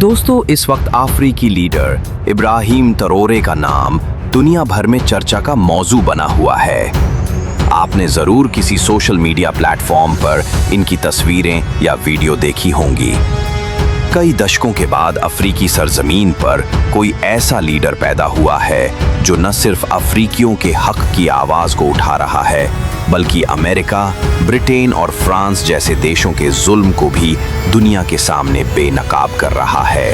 दोस्तों, इस वक्त अफ्रीकी लीडर इब्राहिम ट्रैओरे का नाम दुनिया भर में चर्चा का मौजू बना हुआ है। आपने जरूर किसी सोशल मीडिया प्लेटफॉर्म पर इनकी तस्वीरें या वीडियो देखी होंगी। कई दशकों के बाद अफ्रीकी सरजमीन पर कोई ऐसा लीडर पैदा हुआ है जो न सिर्फ अफ्रीकियों के हक की आवाज को उठा रहा है, बल्कि अमेरिका, ब्रिटेन और फ्रांस जैसे देशों के जुल्म को भी दुनिया के सामने बेनकाब कर रहा है।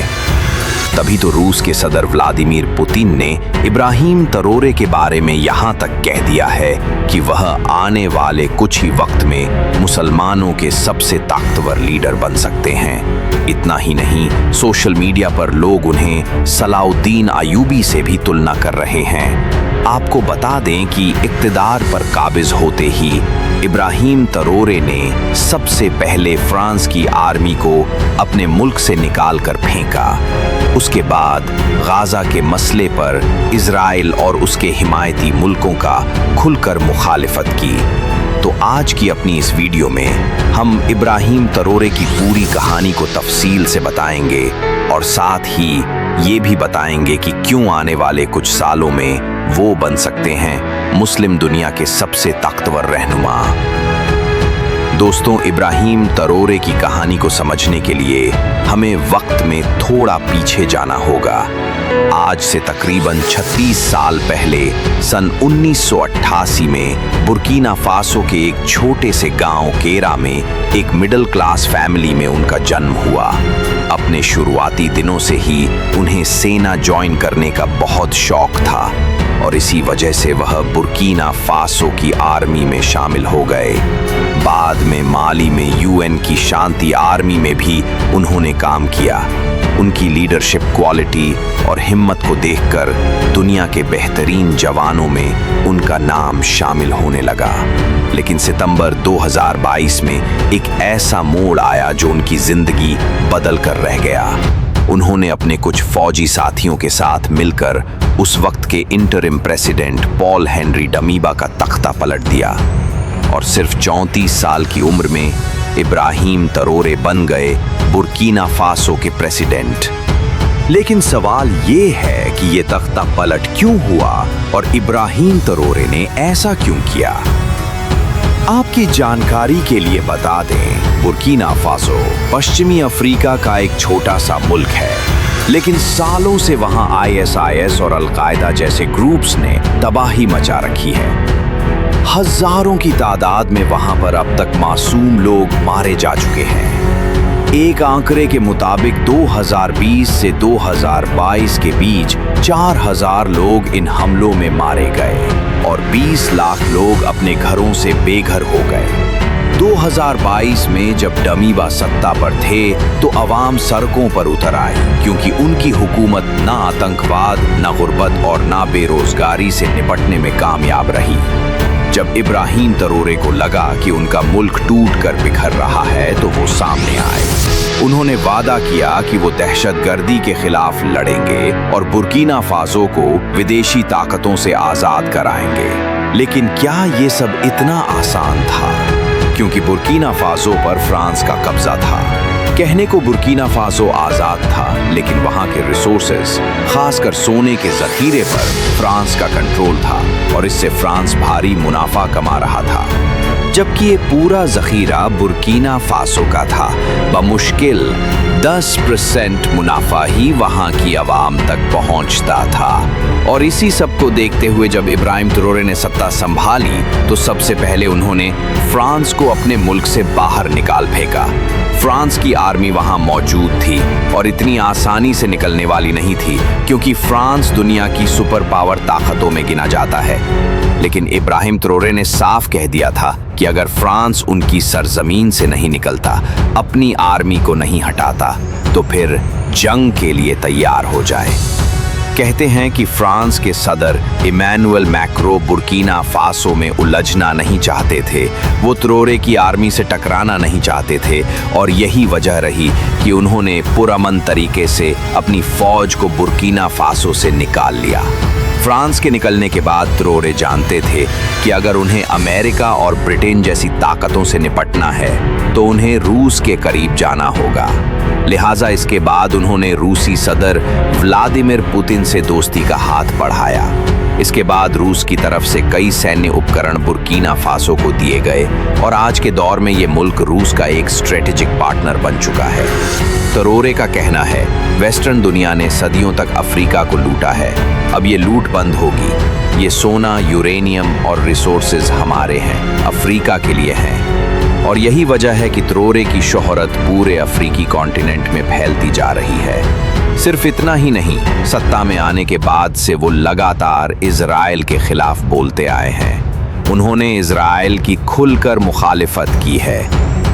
तभी तो रूस के सदर व्लादिमीर पुतिन ने इब्राहिम ट्रैओरे के बारे में यहाँ तक कह दिया है कि वह आने वाले कुछ ही वक्त में मुसलमानों के सबसे ताकतवर लीडर बन सकते हैं। इतना ही नहीं, सोशल मीडिया पर लोग उन्हें सलाउद्दीन अयूबी से भी तुलना कर रहे हैं। आपको बता दें कि इक्तिदार पर काबिज होते ही इब्राहिम ट्रैओरे ने सबसे पहले फ्रांस की आर्मी को अपने मुल्क से निकाल कर फेंका। उसके बाद गाजा के मसले पर इजराइल और उसके हिमायती मुल्कों का खुलकर मुखालिफत की। तो आज की अपनी इस वीडियो में हम इब्राहिम ट्रैओरे की पूरी कहानी को तफसील से बताएंगे और साथ ही ये भी बताएंगे कि क्यों आने वाले कुछ सालों में वो बन सकते हैं मुस्लिम दुनिया के सबसे ताकतवर रहनुमा। दोस्तों, इब्राहिम ट्रैओरे की कहानी को समझने के लिए हमें वक्त में थोड़ा पीछे जाना होगा। आज से तकरीबन 36 साल पहले सन 1988 में बुर्किना फासो के एक छोटे से गांव केरा में एक मिडिल क्लास फैमिली में उनका जन्म हुआ। अपने शुरुआती दिनों से ही उन्हें सेना ज्वाइन करने का बहुत शौक था और इसी वजह से वह बुर्किना फासो की आर्मी में शामिल हो गए। बाद में माली में यूएन की शांति आर्मी में भी उन्होंने काम किया। उनकी लीडरशिप क्वालिटी और हिम्मत को देखकर दुनिया के बेहतरीन जवानों में उनका नाम शामिल होने लगा। लेकिन सितंबर 2022 में एक ऐसा मोड़ आया जो उनकी जिंदगी बदल कर रह गया। उन्होंने अपने कुछ फौजी साथियों के साथ मिलकर उस वक्त के इंटरिम प्रेसिडेंट पॉल हेनरी डमीबा का तख्ता पलट दिया और सिर्फ 34 साल की उम्र में इब्राहिम ट्रैओरे बन गए बुर्किना फासो के प्रेसिडेंट। लेकिन सवाल ये है कि ये तख्ता पलट क्यों हुआ और इब्राहिम ट्रैओरे ने ऐसा क्यों किया। आपकी जानकारी के लिए बता दें, बुर्किना फासो पश्चिमी अफ्रीका का एक छोटा सा मुल्क है, लेकिन सालों से वहां आईएसआईएस और अल-कायदा जैसे ग्रुप्स ने तबाही मचा रखी है। हजारों की तादाद में वहां पर अब तक मासूम लोग मारे जा चुके हैं। एक आंकड़े के मुताबिक 2020 से 2022 के बीच 4000 लोग इन हमलों में मारे गए और 20 लाख लोग अपने घरों से बेघर हो गए। 2022 में जब डमीबा सत्ता पर थे तो अवाम सड़कों पर उतर आई, क्योंकि उनकी हुकूमत ना आतंकवाद, ना गुर्बत और ना बेरोजगारी से निपटने में कामयाब रही। जब इब्राहिम ट्रैओरे को लगा कि उनका मुल्क टूट कर बिखर रहा है तो वो सामने आए। उन्होंने वादा किया कि वो दहशतगर्दी के खिलाफ लड़ेंगे और बुर्किना फासो को विदेशी ताकतों से आजाद कराएंगे। लेकिन क्या ये सब इतना आसान था? क्योंकि बुर्किना फासो पर फ्रांस का कब्जा था। कहने को बुर्किना फासो आजाद था, लेकिन वहां के रिसोर्सेज, खासकर सोने के जखीरे पर फ्रांस का कंट्रोल था और इससे फ्रांस भारी मुनाफा कमा रहा था। जबकि ये पूरा जखीरा बुर्किना फासो का था। बमुश्किल 10% मुनाफा ही वहां की आवाम तक पहुंचता था। और इसी सब को देखते हुए जब इब्राहिम ट्रैओरे ने सत्ता संभाली तो सबसे पहले उन्होंने फ्रांस को अपने मुल्क से बाहर निकाल फेंका। फ्रांस की आर्मी वहां मौजूद थी और इतनी आसानी से निकलने वाली नहीं थी, क्योंकि फ्रांस दुनिया की सुपर पावर ताकतों में गिना जाता है। लेकिन इब्राहिम ट्रैओरे ने साफ कह दिया था कि अगर फ्रांस उनकी सरजमीन से नहीं निकलता, अपनी आर्मी को नहीं हटाता, तो फिर जंग के लिए तैयार हो जाए। कहते हैं कि फ्रांस के सदर इमैनुअल मैक्रों बुर्किना फासो में उलझना नहीं चाहते थे। वो ट्रैओरे की आर्मी से टकराना नहीं चाहते थे और यही वजह रही कि उन्होंने पुरअमन तरीके से अपनी फौज को बुर्किना फासो से निकाल लिया। फ्रांस के निकलने के बाद ट्रैओरे जानते थे कि अगर उन्हें अमेरिका और ब्रिटेन जैसी ताकतों से निपटना है तो उन्हें रूस के करीब जाना होगा। लिहाजा इसके बाद उन्होंने रूसी सदर व्लादिमीर पुतिन से दोस्ती का हाथ बढ़ाया। इसके बाद रूस की तरफ से कई सैन्य उपकरण बुर्किना फासो को दिए गए और आज के दौर में ये मुल्क रूस का एक स्ट्रेटेजिक पार्टनर बन चुका है। तरोरे का कहना है, वेस्टर्न दुनिया ने सदियों तक अफ्रीका को लूटा है, अब ये लूट बंद होगी। ये सोना, यूरेनियम और रिसोर्सेज हमारे हैं, अफ्रीका के लिए हैं। और यही वजह है कि तरोरे की शोहरत पूरे अफ्रीकी कॉन्टिनेंट में फैलती जा रही है। सिर्फ इतना ही नहीं, सत्ता में आने के बाद से वो लगातार इजराइल के खिलाफ बोलते आए हैं। उन्होंने इजराइल की खुलकर मुखालिफत की है।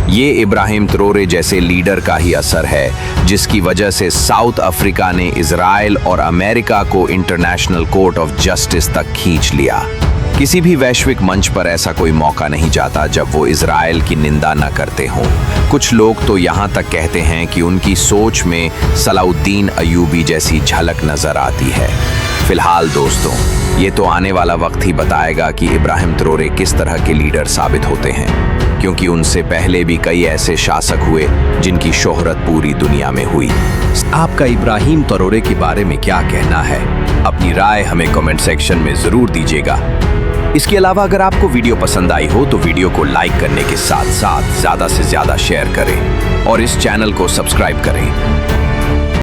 ये इब्राहिम तरोरे जैसे लीडर का ही असर है, जिसकी वजह से साउथ अफ्रीका ने इजराइल और अमेरिका को इंटरनेशनल कोर्ट ऑफ जस्टिस तक खींच लिया। किसी भी वैश्विक मंच पर ऐसा कोई मौका नहीं जाता जब वो इजराइल की निंदा न करते हों। कुछ लोग तो यहाँ तक कहते हैं कि उनकी सोच में सलाउद्दीन अयूबी जैसी झलक नजर आती है। फिलहाल दोस्तों, ये तो आने वाला वक्त ही बताएगा कि इब्राहिम तरोरे किस तरह के लीडर साबित होते हैं, क्योंकि उनसे पहले भी कई ऐसे शासक हुए जिनकी शोहरत पूरी दुनिया में हुई। आपका इब्राहिम तरोरे के बारे में क्या कहना है? अपनी राय हमें कमेंट सेक्शन में जरूर दीजिएगा। इसके अलावा अगर आपको वीडियो पसंद आई हो तो वीडियो को लाइक करने के साथ साथ ज़्यादा से ज़्यादा शेयर करें और इस चैनल को सब्सक्राइब करें।